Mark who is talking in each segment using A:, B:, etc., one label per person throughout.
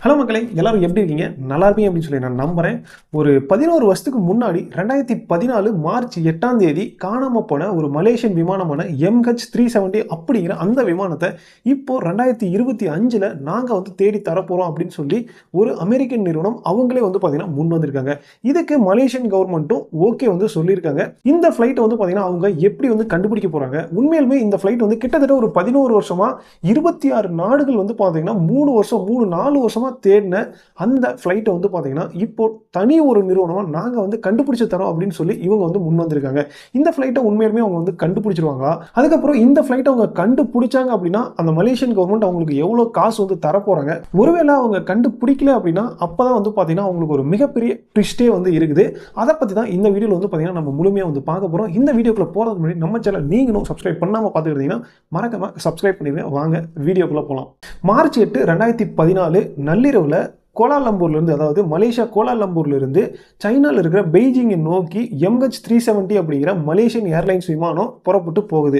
A: Hello மக்களே, எல்லாரும் எப்படி இருக்கீங்க? நல்லா இருப்பீங்க அப்படின்னு சொல்லி நான் நம்புறேன். ஒரு 11 வருஷத்துக்கு முன்னாடி 2014 மார்ச் 8ஆம் தேதி காணாம போன ஒரு மலேசியன் விமானமான MH370 அப்படிங்கிற அந்த விமானத்தை இப்போ 2025ல நாங்க தேடி தரப்போறோம் அப்படின்னு சொல்லி ஒரு அமெரிக்கன் நிறுவனம் அவங்களே பார்த்தீங்கன்னா முன் வந்திருக்காங்க. இதுக்கு மலேசியன் கவர்மெண்ட்டும் ஓகே சொல்லியிருக்காங்க. இந்த ஃபிளைட்டை பார்த்தீங்கன்னா அவங்க எப்படி கண்டுபிடிக்க போறாங்க? உண்மையிலுமே இந்த ஃபிளைட் கிட்டத்தட்ட ஒரு 11 வருஷமா 26 நாடுகள் பார்த்தீங்கன்னா 3 வருஷம் 4 வருஷமா தேடின அந்த ஃபிளைட்டை பார்த்தீங்கன்னா இப்போ தனி ஒரு நிறுவனமா நாங்க கண்டுபிடிச்சு தரோம் அப்படின்னு சொல்லி இவங்க முன் வந்திருக்காங்க. இந்த ஃபிளைட்டை உண்மையிலுமே அவங்க கண்டுபிடிச்சிருவாங்களா? அதுக்கப்புறம் இந்த ஃபிளைட்டை அவங்க கண்டுபிடிச்சாங்க அப்படின்னா அந்த மலேசியன் கவர்மெண்ட் அவங்களுக்கு எவ்வளவு காசு தர போறாங்க? ஒருவேளை அவங்க கண்டுபிடிக்கல அப்படின்னா அப்பதான் பார்த்தீங்கன்னா அவங்களுக்கு ஒரு மிகப்பெரிய ட்விஸ்டே இருக்குது. அதை பத்தி தான் இந்த வீடியோல பார்த்தீங்கன்னா நம்ம முழுமையா பார்க்க போறோம். இந்த வீடியோக்குள்ள போறதுக்கு முன்னாடி நம்ம சேனல் நீங்களும் சப்ஸ்கிரைப் பண்ணாம பார்த்துட்டு இருந்தீங்கன்னா மறக்காம சப்ஸ்கிரைப் பண்ணிடுங்க. வாங்க வீடியோக்குள்ள போலாம். மார்ச் 8 2014 நள்ளிரவுல கோலாலம்பூர்லேருந்து, அதாவது மலேசியா கோலாலம்பூர்லேருந்து சைனாவில் இருக்கிற பெய்ஜிங்கை நோக்கி MH370 அப்படிங்கிற மலேசியன் ஏர்லைன்ஸ் விமானம் புறப்பட்டு போகுது.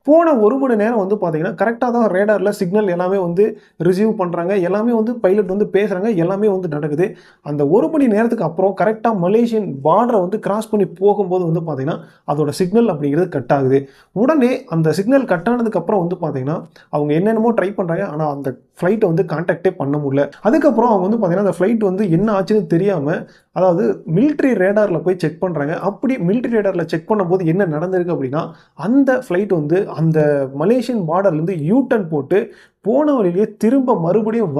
A: போன ஒரு மணி நேரம் பார்த்தீங்கன்னா கரெக்டாக தான் ரேடாரில் சிக்னல் எல்லாமே ரிசீவ் பண்ணுறாங்க. எல்லாமே பைலட் பேசுகிறாங்க. எல்லாமே நடக்குது. அந்த ஒரு மணி நேரத்துக்கு அப்புறம் கரெக்டாக மலேசியன் பார்டரை கிராஸ் பண்ணி போகும்போது பார்த்தீங்கன்னா அதோட சிக்னல் அப்படிங்கிறது கட் ஆகுது. உடனே அந்த சிக்னல் கட் ஆனதுக்கப்புறம் பார்த்தீங்கன்னா அவங்க என்னென்னமோ ட்ரை பண்ணுறாங்க. ஆனால் அந்த ஃப்ளைட்டை கான்டாக்டே பண்ண முடியல. அதுக்கப்புறம் அவங்க பார்த்தீங்கன்னா அந்த ஃப்ளைட் என்ன ஆச்சுன்னு தெரியாமல், அதாவது மிலிட்ரி ரேடாரில் போய் செக் பண்ணுறாங்க. அப்படி மிலிட்ரி ரேடாரில் செக் பண்ணும்போது என்ன நடந்திருக்கு அப்படின்னா, அந்த ஃப்ளைட் அந்த மலேசியன் பார்டர்லேருந்து யூ-டர்ன் போட்டு போன வழியிலேயே திரும்ப மறுபடியும்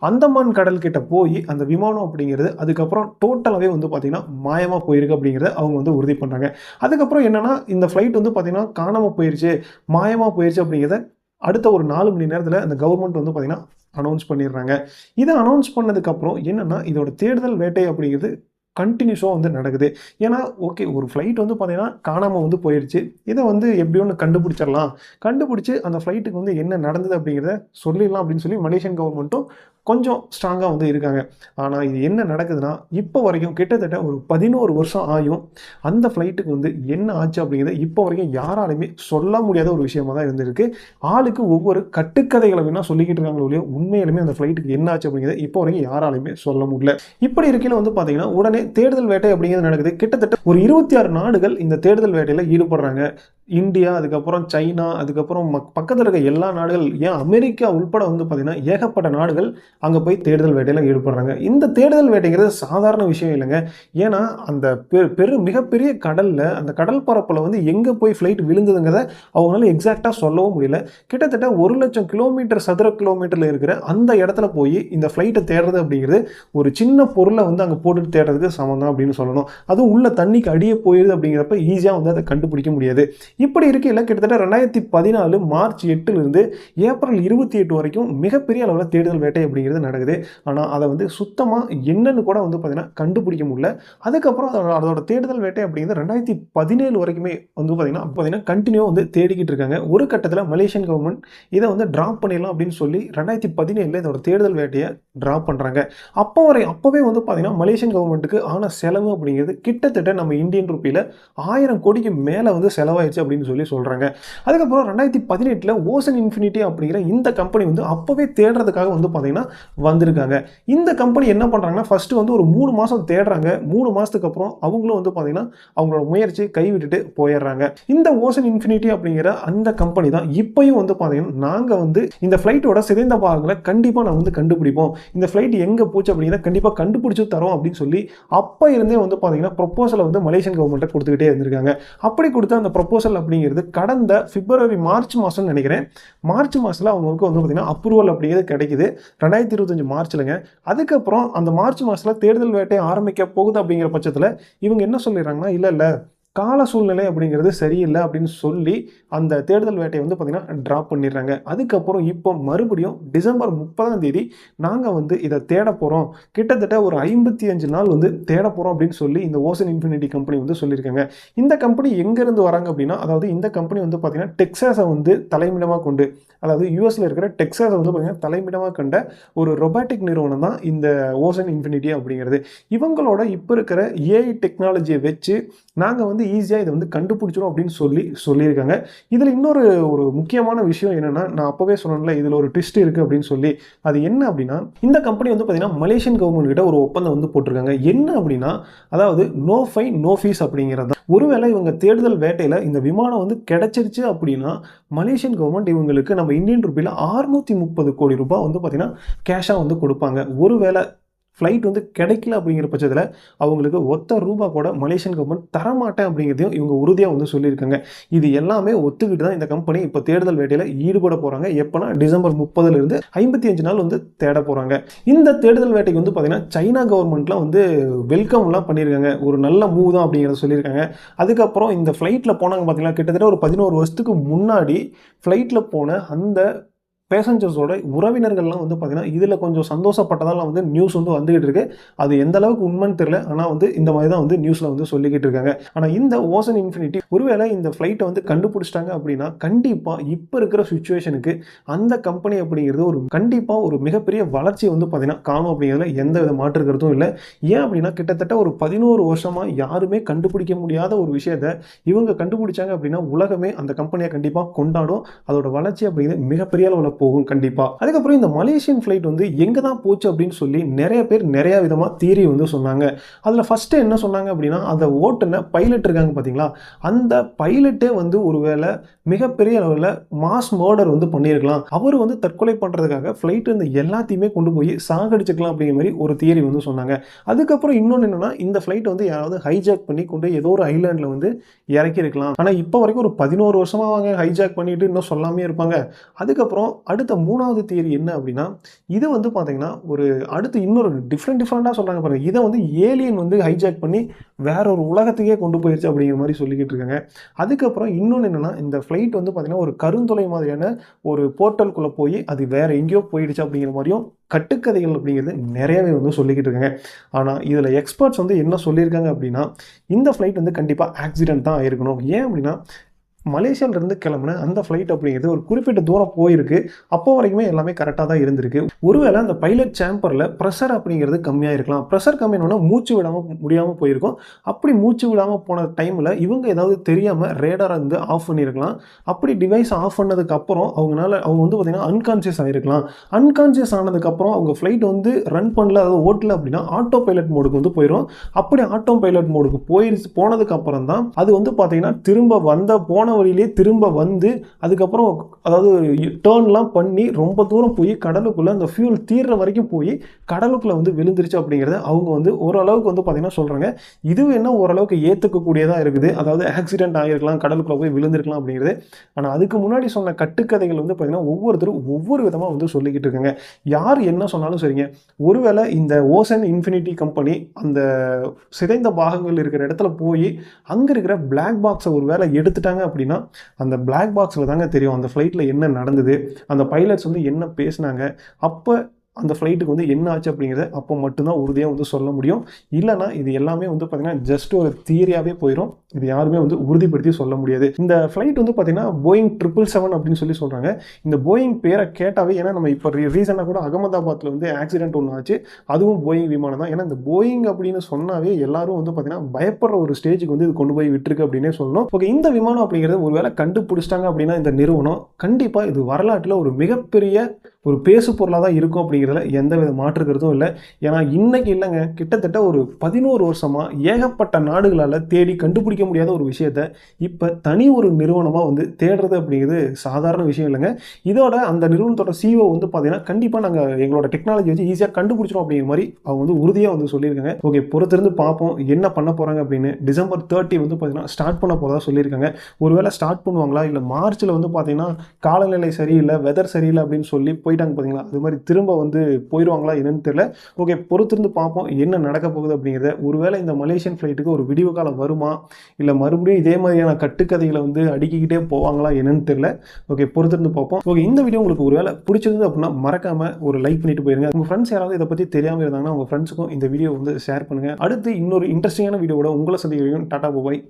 A: அந்தமான் கடல் கிட்ட போய் அந்த விமானம் அப்படிங்கிறது அதுக்கப்புறம் டோட்டலாகவே பார்த்தீங்கன்னா மாயமாக போயிருக்கு அப்படிங்கிறத அவங்க உறுதி பண்ணுறாங்க. அதுக்கப்புறம் என்னன்னா இந்த ஃப்ளைட் பார்த்தீங்கன்னா காணாமல் போயிருச்சு, மாயமாக போயிருச்சு அப்படிங்கிறத அடுத்த ஒரு 4 மணி நேரத்தில் அந்த கவர்மெண்ட் பார்த்தீங்கன்னா அனௌன்ஸ் பண்ணிடுறாங்க. இதை அனௌன்ஸ் பண்ணதுக்கப்புறம் என்னன்னா இதோட தேடுதல் வேட்டை அப்படிங்கிறது கண்டினியூஸாக நடக்குது. ஏன்னா ஓகே, ஒரு ஃப்ளைட் பார்த்தீங்கன்னா காணாமல் போயிடுச்சு. இதை எப்படியோ ஒன்று கண்டுபிடிச்சிடலாம், கண்டுபிடிச்சி அந்த ஃப்ளைட்டுக்கு என்ன நடந்தது அப்படிங்கிறத சொல்லிடலாம் அப்படின்னு சொல்லி மலேசியன் கவர்மெண்ட்டும் கொஞ்சம் ஸ்ட்ராங்காக இருக்காங்க. ஆனால் இது என்ன நடக்குதுன்னா, இப்போ வரைக்கும் கிட்டத்தட்ட ஒரு 11 வருஷம் ஆயும் அந்த ஃப்ளைட்டுக்கு என்ன ஆச்சு அப்படிங்கிறத இப்போ வரைக்கும் யாராலுமே சொல்ல முடியாத ஒரு விஷயமா தான் இருந்திருக்கு. ஆளுக்கு ஒவ்வொரு கட்டுக்கதைகளை வேணால் சொல்லிக்கிட்டு இருக்காங்களோ இல்லையோ, உண்மையிலுமே அந்த ஃப்ளைட்டுக்கு என்ன ஆச்சு அப்படிங்கிறத இப்போ வரைக்கும் யாராலுமே சொல்ல முடியல. இப்படி இருக்கையில் பார்த்தீங்கன்னா உடனே தேடுதல் வேட்டை அப்படிங்கிறது நடக்குது. கிட்டத்தட்ட ஒரு 26 நாடுகள் இந்த தேடுதல் வேட்டையில் ஈடுபடுறாங்க. இந்தியா, அதுக்கப்புறம் சைனா, அதுக்கப்புறம் பக்கத்தில் இருக்க எல்லா நாடுகள், ஏன் அமெரிக்கா உள்பட பார்த்தீங்கன்னா ஏகப்பட்ட நாடுகள் அங்கே போய் தேடுதல் வேட்டையில் ஈடுபடுறாங்க. இந்த தேடுதல் வேட்டைங்கிறது சாதாரண விஷயம் இல்லைங்க. ஏன்னா அந்த மிகப்பெரிய கடலில், அந்த கடல் பரப்பில் எங்கே போய் ஃப்ளைட் விழுந்ததுங்கிறத அவங்களால எக்ஸாக்டாக சொல்லவும் முடியல. கிட்டத்தட்ட 1,00,000 கிலோமீட்டர் சதுர கிலோமீட்டரில் இருக்கிற அந்த இடத்துல போய் இந்த ஃப்ளைட்டை தேடுறது அப்படிங்கிறது ஒரு சின்ன பொருளை அங்கே போட்டுட்டு தேடுறதுக்கு சமம் தான் அப்படின்னு சொல்லணும். அதுவும் உள்ள தண்ணிக்கு அடியே போயிடுது அப்படிங்கிறப்ப ஈஸியாக அதை கண்டுபிடிக்க முடியாது. இப்படி இருக்கையில் கிட்டத்தட்ட 2014 மார்ச் 8லிருந்து ஏப்ரல் 28 வரைக்கும் மிகப்பெரிய அளவில் தேடுதல் வேட்டை அப்படிங்கிறது நடக்குது. ஆனால் அதை சுத்தமாக என்னன்னு கூட பார்த்தீங்கன்னா கண்டுபிடிக்க முடியல. அதுக்கப்புறம் அதோட தேடுதல் வேட்டை அப்படிங்கிறது 2017 வரைக்குமே பார்த்தீங்கன்னா கண்டினியூவாக தேடிக்கிட்டு இருக்காங்க. ஒரு கட்டத்தில் மலேசியன் கவர்மெண்ட் இதை ட்ராப் பண்ணிடலாம் அப்படின்னு சொல்லி 2017 இதோட தேடுதல் வேட்டையை ட்ராப் பண்ணுறாங்க. அப்போவே பார்த்தீங்கன்னா மலேசியன் கவர்மெண்ட்டுக்கு ஆன செலவு அப்படிங்கிறது கிட்டத்தட்ட நம்ம இந்தியன் ரூபியில் 1000 கோடிக்கு மேலே செலவாயிடுச்சு அப்படின்னு சொல்லி சொல்கிறாங்க. அதுக்கப்புறம் 2018 ஓசன் இன்ஃபினிட்டி அப்படிங்கிற இந்த கம்பெனி அப்போவே தேடுறதுக்காக பார்த்தீங்கன்னா வந்திருக்காங்க. இந்த கம்பெனி என்ன பண்ணுறாங்கன்னா ஃபர்ஸ்ட் ஒரு 3 மாதம் தேடுறாங்க. 3 மாதத்துக்கு அப்புறம் அவங்களும் பார்த்தீங்கன்னா அவங்களோட முயற்சியை கைவிட்டுட்டு போயிடுறாங்க. இந்த ஓசன் இன்ஃபினிட்டி அப்படிங்கிற அந்த கம்பெனி தான் இப்பயும் பார்த்தீங்கன்னா நாங்கள் இந்த ஃப்ளைட்டோட சிதைந்த பாகங்களை கண்டிப்பாக நான் கண்டுபிடிப்போம், இந்த ஃப்ளைட் எங்கே போச்சு அப்படிங்கிறத கண்டிப்பாக கண்டுபிடிச்சு தரோம் அப்படின்னு சொல்லி அப்போ இருந்தே பார்த்தீங்கன்னா ப்ரொப்போசலை மலேசியன் கவர்மெண்ட்டை கொடுத்துக்கிட்டே இருந்திருக்காங்க. அப்படி கொடுத்த அந்த ப்ரொப்போசல் அப்படிங்கிறது கடந்த பிப்ரவரி மார்ச் மாதம் நினைக்கிறேன், மார்ச் மாதத்தில் அவங்களுக்கு பார்த்தீங்கன்னா அப்ரூவல் அப்படிங்கிறது கிடைக்குது 2025 மார்ச்லங்க. அதுக்கப்புறம் அந்த மார்ச் மாதத்தில் தேடுதல் வேட்டை ஆரம்பிக்க போகுது அப்படிங்கிற பட்சத்தில் இவங்க என்ன சொல்லிடுறாங்கன்னா, இல்லை கால சூழ்நிலை அப்படிங்கிறது சரியில்லை அப்படின்னு சொல்லி அந்த தேடுதல் வேட்டையை பார்த்தீங்கன்னா ட்ராப் பண்ணிடுறாங்க. அதுக்கப்புறம் இப்போ மறுபடியும் டிசம்பர் 30ஆம் தேதி நாங்கள் இதை தேட போகிறோம், கிட்டத்தட்ட ஒரு 55 நாள் தேட போகிறோம் அப்படின்னு சொல்லி இந்த ஓசன் இன்ஃபினிட்டி கம்பெனி சொல்லியிருக்காங்க. இந்த கம்பெனி எங்கேருந்து வராங்க அப்படின்னா, அதாவது இந்த கம்பெனி பார்த்தீங்கன்னா டெக்சாஸை தலைமையிடமாக கொண்டு, அதாவது யூஎஸில் இருக்கிற டெக்சாஸை பார்த்தீங்கன்னா தலைமையிடமாக கண்ட ஒரு ரொபாட்டிக் நிறுவனம் தான் இந்த ஓசன் இன்ஃபினிட்டி அப்படிங்கிறது. இவங்களோட இப்போ இருக்கிற ஏஐ டெக்னாலஜியை வச்சு நாங்கள் வந்து ஈஸியாக இதை வந்து கண்டுபிடிச்சிடும் அப்படின்னு சொல்லியிருக்காங்க. இதில் இன்னொரு ஒரு முக்கியமான விஷயம் என்னென்னா, நான் அப்போவே சொன்னேன்ல இதில் ஒரு ட்விஸ்ட் இருக்குது அப்படின்னு சொல்லி. அது என்ன அப்படின்னா, இந்த கம்பெனி வந்து பார்த்தீங்கன்னா மலேசியன் கவர்மெண்ட் கிட்ட ஒரு ஒப்பந்தம் வந்து போட்டிருக்காங்க. என்ன அப்படின்னா, அதாவது நோ ஃபைன் நோ ஃபீஸ் அப்படிங்கிறது தான். ஒருவேளை இவங்க தேடுதல் வேட்டையில் இந்த விமானம் வந்து கிடைச்சிருச்சு அப்படின்னா, மலேசியன் கவர்மெண்ட் இவங்களுக்கு நம்ம இந்தியன் ரூபியில் 630 கோடி ரூபாய் வந்து பார்த்தீங்கன்னா கேஷாக வந்து கொடுப்பாங்க. ஒருவேளை ஃப்ளைட் வந்து கிடைக்கல அப்படிங்கிற பட்சத்தில் அவங்களுக்கு ஒத்த ரூபா கூட மலேசியன் கவர்மெண்ட் தரமாட்டேன் அப்படிங்கிறதையும் இவங்க உறுதியாக வந்து சொல்லியிருக்காங்க. இது எல்லாமே ஒத்துக்கிட்டு தான் இந்த கம்பெனி இப்போ தேடுதல் வேட்டையில் ஈடுபட போகிறாங்க. எப்போனா டிசம்பர் 30லேருந்து 55 நாள் வந்து தேட போகிறாங்க. இந்த தேடுதல் வேட்டைக்கு வந்து பார்த்தீங்கன்னா சைனா கவர்மெண்ட்லாம் வந்து வெல்கம்லாம் பண்ணியிருக்காங்க. ஒரு நல்ல மூவ் தான் அப்படிங்கிறத சொல்லியிருக்காங்க. அதுக்கப்புறம் இந்த ஃப்ளைட்டில் போனாங்க பார்த்தீங்கன்னா, கிட்டத்தட்ட ஒரு 11 வருஷத்துக்கு முன்னாடி ஃப்ளைட்டில் போன அந்த பேசஞ்சர்ஸோட உறவினர்கள்லாம் வந்து பார்த்தீங்கன்னா இதில் கொஞ்சம் சந்தோஷப்பட்டதாலாம் வந்து நியூஸ் வந்து வந்துகிட்டு இருக்கு. அது எந்த அளவுக்கு உண்மைன்னு தெரியல. ஆனால் வந்து இந்த மாதிரி தான் வந்து நியூஸில் வந்து சொல்லிக்கிட்டு இருக்காங்க. ஆனால் இந்த ஓசன் இன்ஃபினிட்டி ஒருவேளை இந்த ஃப்ளைட்டை வந்து கண்டுபிடிச்சிட்டாங்க அப்படின்னா, கண்டிப்பாக இப்போ இருக்கிற சுச்சுவேஷனுக்கு அந்த கம்பெனி அப்படிங்கிறது ஒரு கண்டிப்பாக ஒரு மிகப்பெரிய வளர்ச்சி வந்து பார்த்தீங்கன்னா காணும் அப்படிங்கிறதுல எந்த வித மாற்று கருத்தும் இல்லை. ஏன் அப்படின்னா, கிட்டத்தட்ட ஒரு 11 வருஷமாக யாருமே கண்டுபிடிக்க முடியாத ஒரு விஷயத்தை இவங்க கண்டுபிடிச்சாங்க அப்படின்னா உலகமே அந்த கம்பெனியை கண்டிப்பாக கொண்டாடும். அதோட வளர்ச்சி அப்படிங்கிறது மிகப்பெரிய அளவில் போகும் கண்டிப்பா. அதுக்கப்புறம் இந்த மலேசியன் ஃப்ளைட் வந்து எங்க தான் போச்சு அப்படின்னு சொல்லி நிறைய பேர் நிறைய விதமா தியரி வந்து சொன்னாங்க. அதுல ஃபர்ஸ்ட் என்ன சொன்னாங்க அப்படின்னா, அந்த ஓட்டுன பைலட் இருக்காங்க பாத்தீங்களா, அந்த பைலட்டே வந்து ஒருவேளை மிகப்பெரிய அளவில் மாஸ் மர்டர் வந்து பண்ணியிருக்கலாம். அவர் வந்து தற்கொலை பண்றதுக்காக ஃப்ளைட் இந்த எல்லாத்தையுமே கொண்டு போய் சாகடிச்சுக்கலாம் அப்படிங்கிற மாதிரி ஒரு தியரி வந்து சொன்னாங்க. அதுக்கப்புறம் இன்னொன்று என்னன்னா, இந்த ஃப்ளைட் வந்து யாராவது ஹைஜாக் பண்ணி கொண்டு ஏதோ ஒரு ஐலாண்டில் வந்து இறக்கி இருக்கலாம். ஆனால் இப்போ வரைக்கும் ஒரு 11 வருஷமா அவங்க ஹைஜாக் பண்ணிட்டு இன்னும் சொல்லாமே இருப்பாங்க. அதுக்கப்புறம் அடுத்த 3வது தியரி என்ன அப்படின்னா, இது வந்து பார்த்தீங்கன்னா ஒரு அடுத்து இன்னொரு டிஃப்ரெண்ட்டாக சொல்கிறாங்க பாருங்க. இதை வந்து ஏலியன் வந்து ஹைஜாக் பண்ணி வேற ஒரு உலகத்துக்கே கொண்டு போயிடுச்சு அப்படிங்கிற மாதிரி சொல்லிக்கிட்டு இருக்காங்க. அதுக்கப்புறம் இன்னொன்று என்னன்னா, இந்த ஃப்ளைட் வந்து பார்த்தீங்கன்னா ஒரு கருந்தொலை மாதிரியான ஒரு போர்ட்டலுக்குள்ளே போய் அது வேற எங்கேயோ போயிடுச்சு அப்படிங்கிற மாதிரியும் கட்டுக்கதைகள் அப்படிங்கிறது நிறையவே வந்து சொல்லிக்கிட்டு இருக்காங்க. ஆனால் இதில் எக்ஸ்பர்ட்ஸ் வந்து என்ன சொல்லியிருக்காங்க அப்படின்னா, இந்த ஃப்ளைட் வந்து கண்டிப்பாக ஆக்சிடென்ட் தான் ஆயிருக்கணும். ஏன் அப்படின்னா, மலேசியாவிலிருந்து கிளம்புன அந்த ஃப்ளைட் அப்படிங்கிறது ஒரு குறிப்பிட்ட தூரம் போயிருக்கு. அப்போ வரைக்குமே எல்லாமே கரெக்டாக தான் இருந்திருக்கு. ஒருவேளை அந்த பைலட் சேம்பரில் ப்ரெஷர் அப்படிங்கிறது கம்மியாக இருக்கலாம். ப்ரெஷர் கம்மியானோன்னா மூச்சு முடியாமல் போயிருக்கும். அப்படி மூச்சு விடாமல் போன டைமில் இவங்க ஏதாவது தெரியாமல் ரேடாரை வந்து ஆஃப் பண்ணியிருக்கலாம். அப்படி டிவைஸ் ஆஃப் பண்ணதுக்கப்புறம் அவங்க வந்து பார்த்திங்கன்னா அன்கான்சியஸ் ஆகிருக்கலாம். அன்கான்சியஸ் ஆனதுக்கப்புறம் அவங்க ஃப்ளைட் வந்து ரன் பண்ணல, அதாவது ஓட்டல அப்படின்னா ஆட்டோ பைலட் மோடுக்கு வந்து போயிடும். அப்படி ஆட்டோ பைலட் மோடுக்கு போனதுக்கப்புறம் தான் அது வந்து பார்த்திங்கன்னா திரும்ப போன வழியிலே திரும்ப வந்து அதுக்கப்புறம் அதாவது டர்ன்லாம் பண்ணி ரொம்ப தூரம் போய் கடலுக்குள்ள அந்த ஃபியூல் தீர்ற வரைக்கும் போய் கடலுக்குள்ள வந்து விழுந்துருச்சு அப்படிங்கிறத அவங்க வந்து ஓரளவுக்கு வந்து பார்த்தீங்கன்னா சொல்றாங்க. இது என்ன ஓரளவுக்கு ஏற்றுக்கக்கூடியதாக இருக்குது. அதாவது ஆக்சிடென்ட் ஆகிருக்கலாம், கடலுக்குள்ள போய் விழுந்திருக்கலாம் அப்படிங்கிறது. ஆனால் அதுக்கு முன்னாடி சொன்ன கட்டுக்கதைகள் வந்து பார்த்தீங்கன்னா ஒவ்வொருத்தரும் ஒவ்வொரு விதமாக வந்து சொல்லிக்கிட்டு இருக்காங்க. யார் என்ன சொன்னாலும் சரிங்க, ஒருவேளை இந்த ஓசன் இன்ஃபினிட்டி கம்பெனி அந்த சிதைந்த பாகங்கள் இருக்கிற இடத்துல போய் அங்கே இருக்கிற பிளாக் பாக்ஸை ஒரு வேளை எடுத்துட்டாங்க அப்படின்னா, அந்த பிளாக் பாக்ஸில் தாங்க தெரியும் அந்த ஃப்ளைட்டில் என்ன நடந்தது, அந்த பைலட்ஸ் வந்து என்ன பேசினாங்க, அப்போ அந்த ஃப்ளைட்டுக்கு வந்து என்ன ஆச்சு அப்படிங்கிறத அப்போ மட்டும்தான் உறுதியாக வந்து சொல்ல முடியும். இல்லைனா இது எல்லாமே வந்து பார்த்திங்கன்னா ஜஸ்ட் ஒரு தியரியாகவே போயிடும். இது யாருமே வந்து உறுதிப்படுத்தி சொல்ல முடியாது. இந்த ஃப்ளைட் வந்து பார்த்திங்கன்னா போயிங் 777 அப்படின்னு சொல்லி சொல்கிறாங்க. இந்த போயிங் பேரை கேட்டாவே, ஏன்னா நம்ம இப்போ ரீசெண்டாக கூட அகமதாபாத்தில் வந்து ஆக்சிடென்ட் ஒன்று ஆச்சு, அதுவும் போயிங் விமானம் தான். ஏன்னா இந்த போயிங் அப்படின்னு சொன்னாவே எல்லாரும் வந்து பார்த்திங்கன்னா பயப்படுற ஒரு ஸ்டேஜுக்கு வந்து இது கொண்டு போய் விட்டுருக்கு அப்படின்னே சொல்லணும். ஓகே, இந்த விமானம் அப்படிங்கிறது ஒருவேளை கண்டுபிடிச்சிட்டாங்க அப்படின்னா இந்த நிறுவனம் கண்டிப்பாக இது வரலாற்றில் ஒரு மிகப்பெரிய ஒரு பேசு பொருளாக தான் இருக்கும் அப்படிங்கிறதுல எந்த வித மாற்று கருத்தும் இல்லை. ஏன்னா இன்னைக்கு இல்லைங்க, கிட்டத்தட்ட ஒரு 11 வருஷமாக ஏகப்பட்ட நாடுகளால் தேடி கண்டுபிடிக்க முடியாத ஒரு விஷயத்த இப்போ தனி ஒரு நிறுவனமாக வந்து தேடுறது அப்படிங்கிறது சாதாரண விஷயம் இல்லைங்க. இதோட அந்த நிறுவனத்தோட CEO வந்து பார்த்தீங்கன்னா கண்டிப்பாக நாங்கள் எங்களோட டெக்னாலஜி வச்சு ஈஸியாக கண்டுபிடிச்சிடும் அப்படிங்கிற மாதிரி அவங்க வந்து உறுதியாக வந்து சொல்லியிருக்காங்க. ஓகே, பொறுத்திருந்து பார்ப்போம் என்ன பண்ண போகிறாங்க அப்படின்னு. டிசம்பர் 30 வந்து பார்த்தீங்கன்னா ஸ்டார்ட் பண்ண போகிறதா சொல்லியிருக்காங்க. ஒருவேளை ஸ்டார்ட் பண்ணுவாங்களா, இல்லை மார்ச்சில் வந்து பார்த்தீங்கன்னா காலநிலை சரியில்லை, வெதர் சரியில்லை அப்படின்னு சொல்லி போயிட்டாங்க பார்த்தீங்களா, அது மாதிரி திரும்ப வந்து போயிடுவாங்களா என்னன்னு தெரியல. ஓகே, பொறுத்திருந்து பார்ப்போம் என்ன நடக்க போகுது அப்படிங்கிறத. ஒருவேளை இந்த மலேசியன் ஃப்ளைட்டுக்கு ஒரு விடிவு காலம் வருமா, இல்லை மறுபடியும் இதே மாதிரியான கட்டுக்கதைகளை வந்து அடிக்கிக்கிட்டே போவாங்களா என்னன்னு தெரியல. ஓகே, பொறுத்திருந்து பார்ப்போம். ஓகே, இந்த வீடியோ உங்களுக்கு ஒருவேளை பிடிச்சிருந்து அப்படின்னா மறக்காம ஒரு லைக் பண்ணிட்டு போயிருங்க. உங்கள் ஃப்ரெண்ட்ஸ் யாராவது இதை பற்றி தெரியாமல் இருந்தாங்கன்னா உங்கள் ஃப்ரெண்ட்ஸுக்கும் இந்த வீடியோ வந்து ஷேர் பண்ணுங்கள். அடுத்து இன்னொரு இன்ட்ரெஸ்டிங்கான வீடியோவோட உங்களை சந்திக்கிறேன். டாடா பாய்.